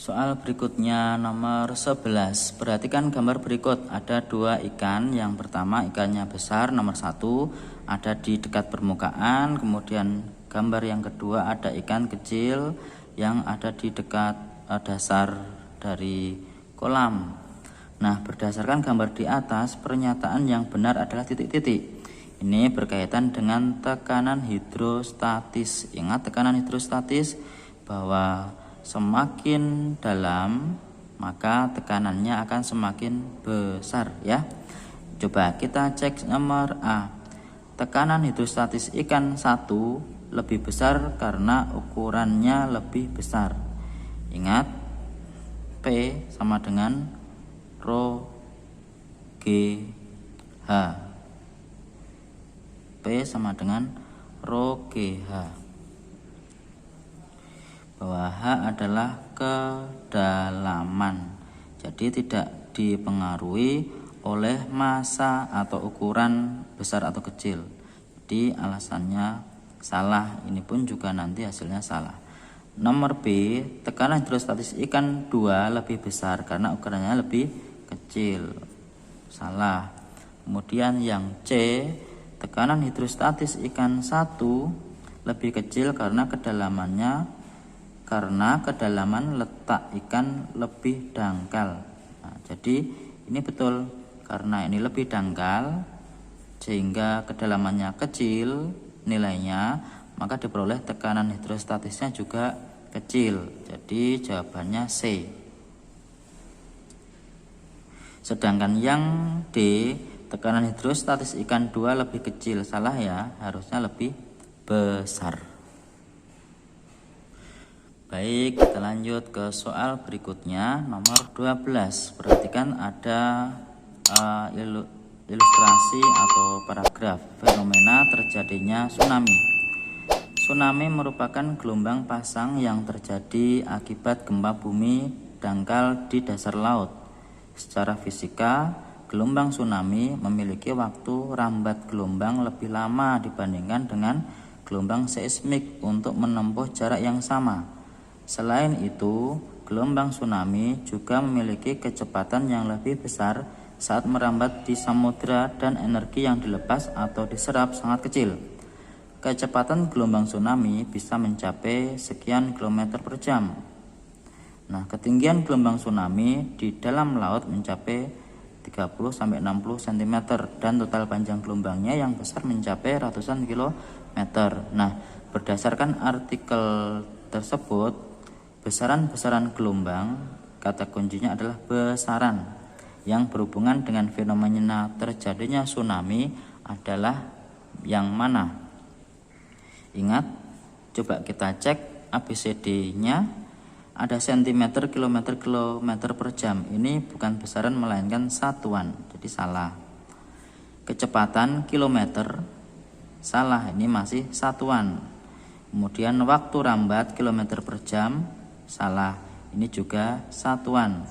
Soal berikutnya nomor 11. Perhatikan gambar berikut. Ada dua ikan. Yang pertama ikannya besar, nomor 1 ada di dekat permukaan. Kemudian gambar yang kedua ada ikan kecil yang ada di dekat dasar dari kolam. Nah, berdasarkan gambar di atas, pernyataan yang benar adalah titik-titik. Ini berkaitan dengan tekanan hidrostatis. Ingat tekanan hidrostatis bahwa semakin dalam maka tekanannya akan semakin besar ya. Coba kita cek nomor A. Tekanan hidrostatis ikan 1 lebih besar karena ukurannya lebih besar. Ingat P sama dengan rho G H. P sama dengan rho G H. Bahwa H adalah kedalaman, jadi tidak dipengaruhi oleh massa atau ukuran besar atau kecil. Jadi alasannya salah, ini pun juga nanti hasilnya salah. Nomor B, tekanan hidrostatis ikan 2 lebih besar karena ukurannya lebih kecil. Salah. Kemudian yang C, tekanan hidrostatis ikan 1 lebih kecil karena kedalaman letak ikan lebih dangkal. Nah, jadi ini betul, karena ini lebih dangkal sehingga kedalamannya kecil nilainya, maka diperoleh tekanan hidrostatisnya juga kecil. Jadi jawabannya C. Sedangkan yang D, tekanan hidrostatis ikan 2 lebih kecil. Salah ya, harusnya lebih besar. Baik, kita lanjut ke soal berikutnya nomor 12. Perhatikan ada ilustrasi atau paragraf fenomena terjadinya tsunami. Tsunami merupakan gelombang pasang yang terjadi akibat gempa bumi dangkal di dasar laut. Secara fisika, gelombang tsunami memiliki waktu rambat gelombang lebih lama dibandingkan dengan gelombang seismik untuk menempuh jarak yang sama. Selain itu, gelombang tsunami juga memiliki kecepatan yang lebih besar saat merambat di samudra dan energi yang dilepas atau diserap sangat kecil. Kecepatan gelombang tsunami bisa mencapai sekian kilometer per jam. Nah, ketinggian gelombang tsunami di dalam laut mencapai 30-60 cm dan total panjang gelombangnya yang besar mencapai ratusan kilometer. Nah, berdasarkan artikel tersebut, besaran-besaran gelombang, kata kuncinya adalah besaran, yang berhubungan dengan fenomena terjadinya tsunami adalah yang mana? Ingat, coba kita cek ABCD-nya. Ada sentimeter, kilometer per jam. Ini bukan besaran melainkan satuan, jadi salah. Kecepatan kilometer, salah, ini masih satuan. Kemudian waktu rambat kilometer per jam, salah, ini juga satuan.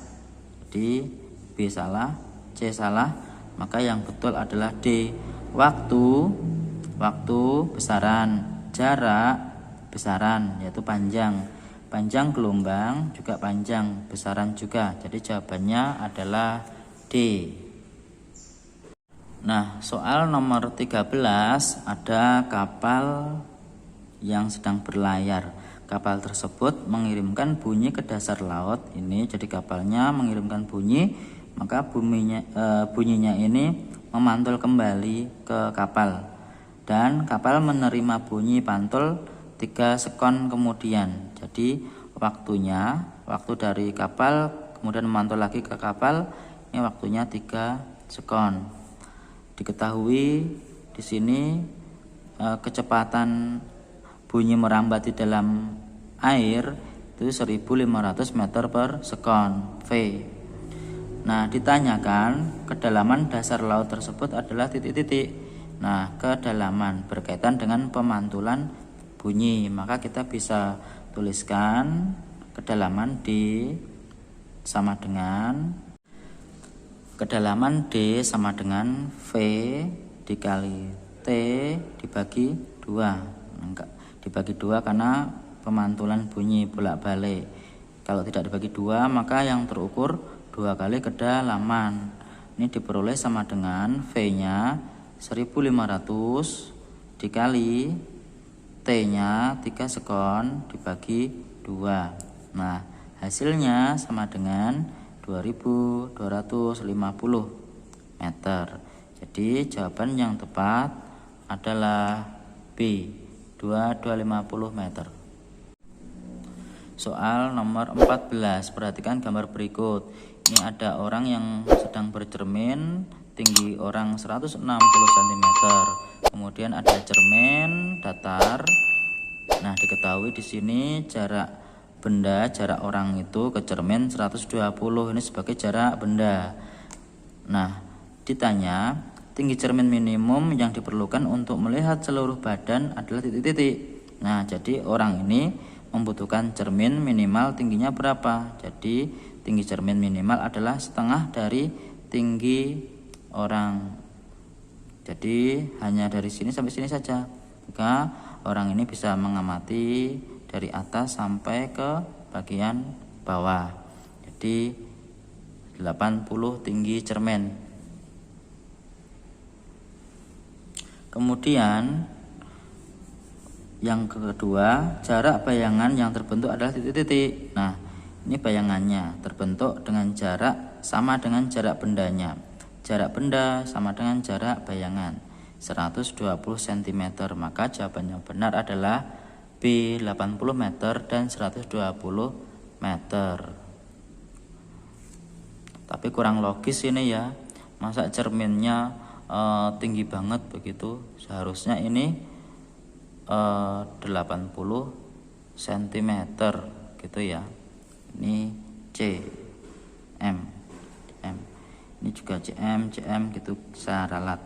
Jadi B salah, C salah, maka yang betul adalah D. Waktu besaran, jarak besaran, yaitu panjang gelombang juga panjang besaran juga. Jadi jawabannya adalah D. Nah, soal nomor 13 ada kapal yang sedang berlayar. Kapal tersebut mengirimkan bunyi ke dasar laut. Ini jadi kapalnya mengirimkan bunyi, maka bunyinya ini memantul kembali ke kapal. Dan kapal menerima bunyi pantul 3 sekon kemudian. Jadi waktu dari kapal kemudian memantul lagi ke kapal, ini waktunya 3 sekon. Diketahui di sini kecepatan bunyi merambat di dalam air itu 1500 meter per sekon, V. Nah, ditanyakan kedalaman dasar laut tersebut adalah titik-titik. Nah, kedalaman berkaitan dengan pemantulan bunyi, maka kita bisa tuliskan kedalaman D sama dengan V dikali T dibagi 2. Dibagi 2 karena pemantulan bunyi bolak-balik. Kalau tidak dibagi 2, maka yang terukur 2 kali kedalaman. Ini diperoleh sama dengan V-nya 1500 dikali T-nya 3 sekon dibagi 2. Nah, hasilnya sama dengan 2250 meter. Jadi jawaban yang tepat adalah B, 2250 meter. Soal nomor 14, perhatikan gambar berikut. Ini ada orang yang sedang bercermin, tinggi orang 160 cm. Kemudian ada cermin datar. Nah, diketahui di sini jarak benda, jarak orang itu ke cermin 120. Ini sebagai jarak benda. Nah, ditanya tinggi cermin minimum yang diperlukan untuk melihat seluruh badan adalah titik-titik. Nah, jadi orang ini membutuhkan cermin minimal tingginya berapa? Jadi tinggi cermin minimal adalah setengah dari tinggi orang. Jadi hanya dari sini sampai sini saja. Maka orang ini bisa mengamati dari atas sampai ke bagian bawah. Jadi 80 tinggi cermin. Kemudian yang kedua, jarak bayangan yang terbentuk adalah titik-titik. Nah, ini bayangannya terbentuk dengan jarak sama dengan jarak bendanya. Jarak benda sama dengan jarak bayangan 120 cm. Maka jawaban yang benar adalah B, 80 meter dan 120 meter. Tapi kurang logis ini ya. Masa cerminnya tinggi banget begitu? Seharusnya ini 80 cm gitu ya. Ini C, M. Ini juga CM gitu bisa ralat.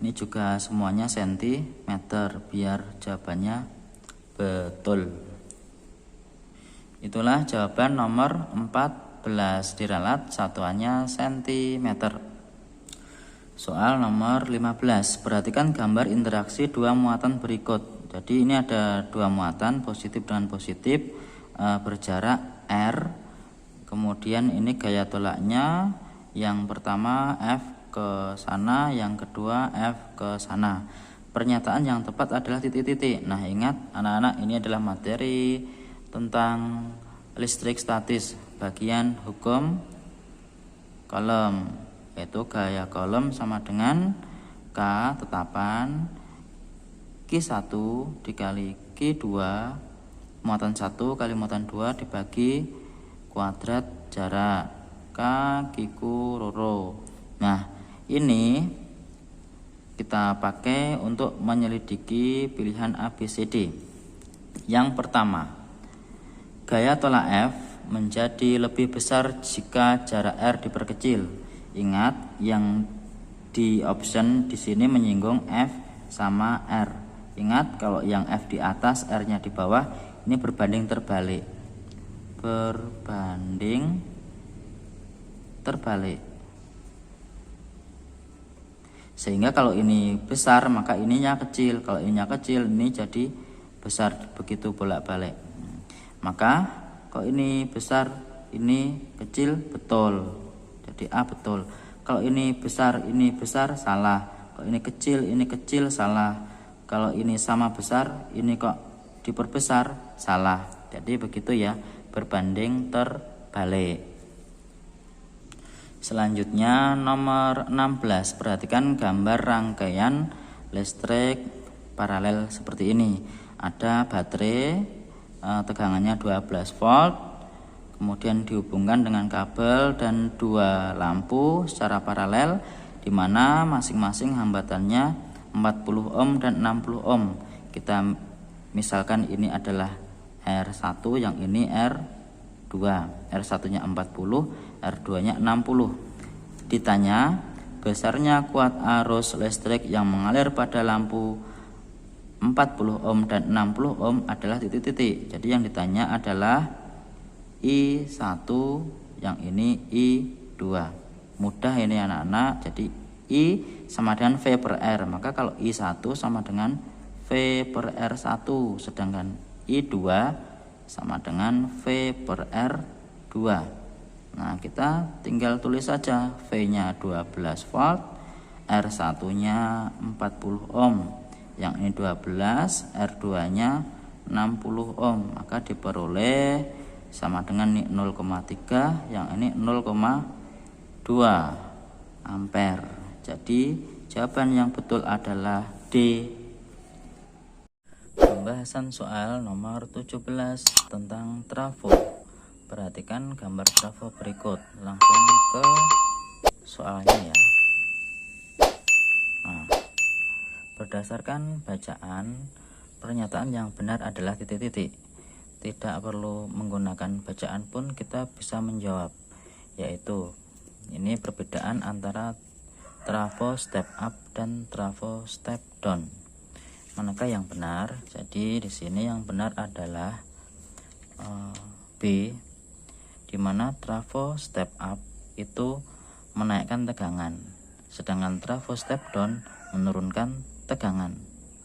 Ini juga semuanya sentimeter biar jawabannya betul. Itulah jawaban nomor 14, diralat satuannya sentimeter. Soal nomor 15, perhatikan gambar interaksi dua muatan berikut. Jadi ini ada dua muatan positif dengan positif berjarak R. Kemudian ini gaya tolaknya, yang pertama F ke sana, yang kedua F ke sana. Pernyataan yang tepat adalah titik-titik. Nah, ingat anak-anak, ini adalah materi tentang listrik statis, bagian hukum kolom, yaitu gaya kolom sama dengan K tetapan Q1 dikali Q2 muatan 1 kali muatan 2 dibagi kuadrat jarak K Q roro. Nah, ini kita pakai untuk menyelidiki pilihan ABCD. Yang pertama, gaya tolak F menjadi lebih besar jika jarak R diperkecil. Ingat, yang di option di sini menyinggung F sama R. Ingat, kalau yang F di atas, R-nya di bawah, ini berbanding terbalik. Berbanding terbalik. Sehingga kalau ini besar, maka ininya kecil. Kalau ininya kecil, ini jadi besar, begitu bolak-balik. Maka kalau ini besar, ini kecil, betul. Jadi A betul. Kalau ini besar, salah. Kalau ini kecil, salah. Kalau ini sama besar, ini kok diperbesar, salah. Jadi begitu ya, berbanding terbalik. Selanjutnya nomor 16, perhatikan gambar rangkaian listrik paralel seperti ini. Ada baterai, tegangannya 12 volt, kemudian dihubungkan dengan kabel dan dua lampu secara paralel, di mana masing-masing hambatannya 40 ohm dan 60 ohm. Kita misalkan ini adalah R1, yang ini R2. R1-nya 40, R2-nya 60. Ditanya besarnya kuat arus listrik yang mengalir pada lampu 40 ohm dan 60 ohm adalah titik-titik. Jadi yang ditanya adalah I1, yang ini I2. Mudah ini anak-anak. Jadi I sama dengan V per R. Maka kalau I1 sama dengan V V per R1, sedangkan I2 sama dengan V per R2. Nah, kita tinggal tulis saja V-nya 12 volt, R1-nya 40 ohm. Yang ini 12, R2-nya 60 ohm. Maka diperoleh sama dengan 0,3, yang ini 0,2 ampere. Jadi jawaban yang betul adalah D. Pembahasan soal nomor 17 tentang trafo. Perhatikan gambar trafo berikut. Langsung ke soalnya ya. Nah, berdasarkan bacaan, pernyataan yang benar adalah titik-titik. Tidak perlu menggunakan bacaan pun kita bisa menjawab, yaitu ini perbedaan antara trafo step up dan trafo step down. Manakah yang benar? Jadi di sini yang benar adalah B, di mana trafo step up itu menaikkan tegangan, sedangkan trafo step down menurunkan tegangan.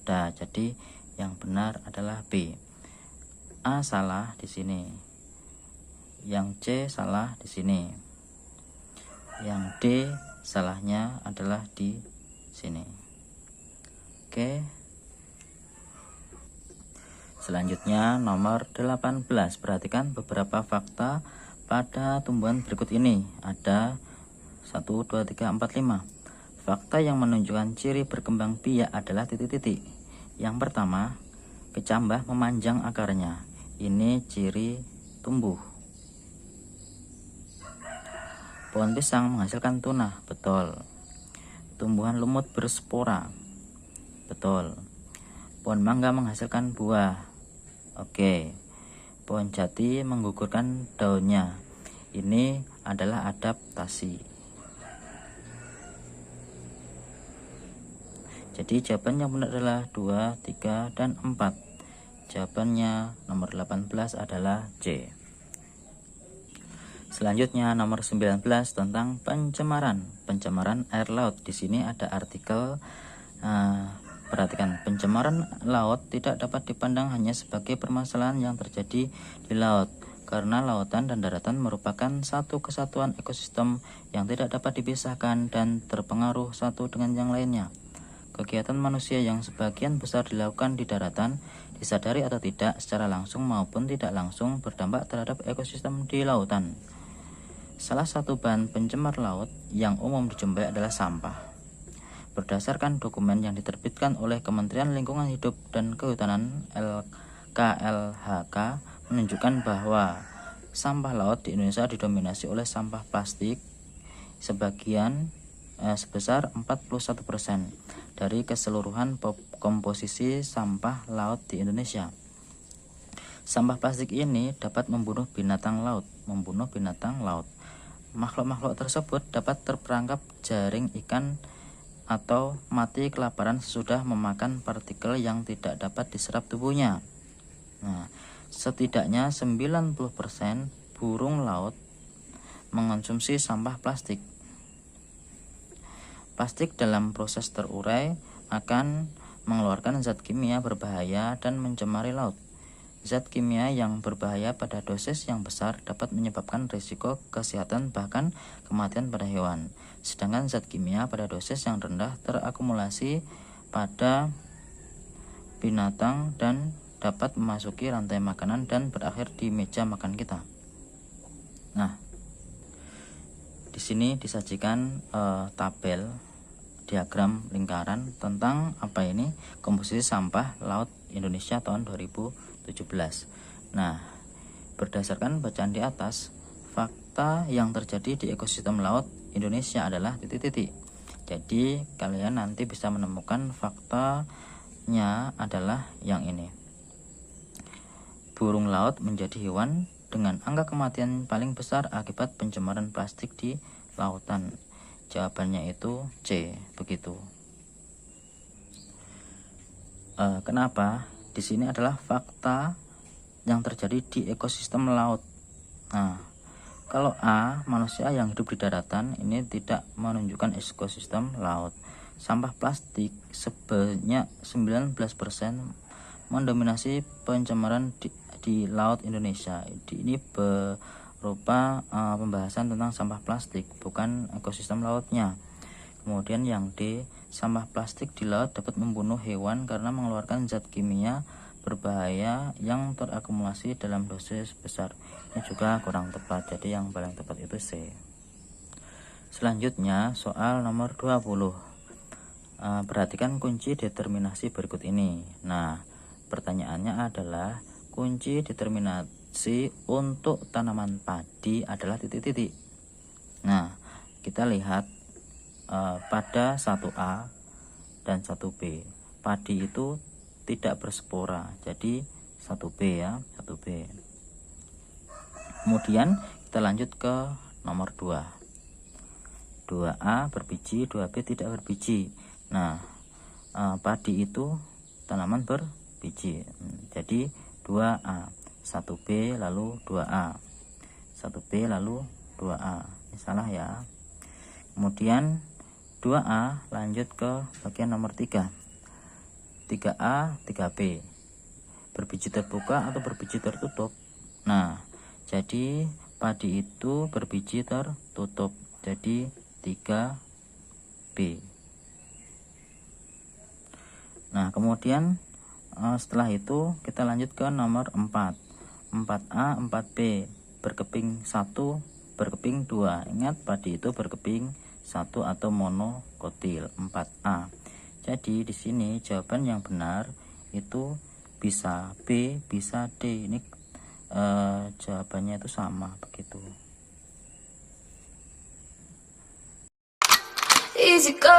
Nah, jadi yang benar adalah B. A salah di sini, yang C salah di sini, yang D salahnya adalah di sini. Oke. Selanjutnya nomor 18. Perhatikan beberapa fakta pada tumbuhan berikut ini. Ada 1, 2, 3, 4, 5. Fakta yang menunjukkan ciri berkembang biak adalah titik-titik. Yang pertama, kecambah memanjang akarnya. Ini ciri tumbuh. Pohon pisang menghasilkan tuna. Betul. Tumbuhan lumut berspora. Betul. Pohon mangga menghasilkan buah. Oke. Pohon jati menggugurkan daunnya. Ini adalah adaptasi. Jadi jawaban yang benar adalah 2, 3, dan 4. Jawabannya nomor 18 adalah C. Selanjutnya nomor 19 tentang pencemaran. Pencemaran air laut. Di sini ada artikel. Perhatikan, pencemaran laut tidak dapat dipandang hanya sebagai permasalahan yang terjadi di laut, karena lautan dan daratan merupakan satu kesatuan ekosistem yang tidak dapat dipisahkan dan terpengaruh satu dengan yang lainnya. Kegiatan manusia yang sebagian besar dilakukan di daratan, disadari atau tidak, secara langsung maupun tidak langsung berdampak terhadap ekosistem di lautan. Salah satu bahan pencemar laut yang umum dijumpai adalah sampah. Berdasarkan dokumen yang diterbitkan oleh Kementerian Lingkungan Hidup dan Kehutanan KLHK menunjukkan bahwa sampah laut di Indonesia didominasi oleh sampah plastik sebesar 41% dari keseluruhan komposisi sampah laut di Indonesia. Sampah plastik ini dapat membunuh binatang laut. Makhluk-makhluk tersebut dapat terperangkap jaring ikan atau mati kelaparan sesudah memakan partikel yang tidak dapat diserap tubuhnya. Nah, setidaknya 90% burung laut mengonsumsi sampah plastik. Plastik dalam proses terurai akan mengeluarkan zat kimia berbahaya dan mencemari laut. Zat kimia yang berbahaya pada dosis yang besar dapat menyebabkan risiko kesehatan bahkan kematian pada hewan. Sedangkan zat kimia pada dosis yang rendah terakumulasi pada binatang dan dapat memasuki rantai makanan dan berakhir di meja makan kita. Nah, di sini disajikan tabel diagram lingkaran tentang apa ini komposisi sampah laut Indonesia tahun 2017. Nah, berdasarkan bacaan di atas, fakta yang terjadi di ekosistem laut Indonesia adalah titik-titik. Jadi kalian nanti bisa menemukan faktanya adalah yang ini. Burung laut menjadi hewan dengan angka kematian paling besar akibat pencemaran plastik di lautan. Jawabannya itu C, begitu. Kenapa? Di sini adalah fakta yang terjadi di ekosistem laut. Nah, kalau A, manusia yang hidup di daratan, ini tidak menunjukkan ekosistem laut. sampah plastik sebanyak 19% mendominasi pencemaran di laut Indonesia. Ini berupa pembahasan tentang sampah plastik, bukan ekosistem lautnya. Kemudian yang D, sampah plastik di laut dapat membunuh hewan karena mengeluarkan zat kimia berbahaya yang terakumulasi dalam dosis besar. Ini juga kurang tepat, jadi yang paling tepat itu C. Selanjutnya soal nomor 20. Perhatikan kunci determinasi berikut ini. Nah, pertanyaannya adalah kunci determinasi untuk tanaman padi adalah titik-titik. Nah, kita lihat pada 1A dan 1B, padi itu tidak berspora, jadi 1B ya, 1B. Kemudian kita lanjut ke nomor 2A berbiji, 2B tidak berbiji. Nah, padi itu tanaman berbiji, jadi 2A, 1B lalu 2A, 1B lalu 2A. Ini salah ya. Kemudian 2A lanjut ke bagian nomor 3. 3A, 3B. Berbiji terbuka atau berbiji tertutup? Nah, jadi padi itu berbiji tertutup. Jadi 3B. Nah, kemudian setelah itu kita lanjut ke nomor 4. 4A, 4B. Berkeping 1, berkeping 2. Ingat, padi itu berkeping 1 atau monokotil, 4A. Jadi di sini jawaban yang benar itu bisa B, bisa D. Ini jawabannya itu sama begitu. Easy go.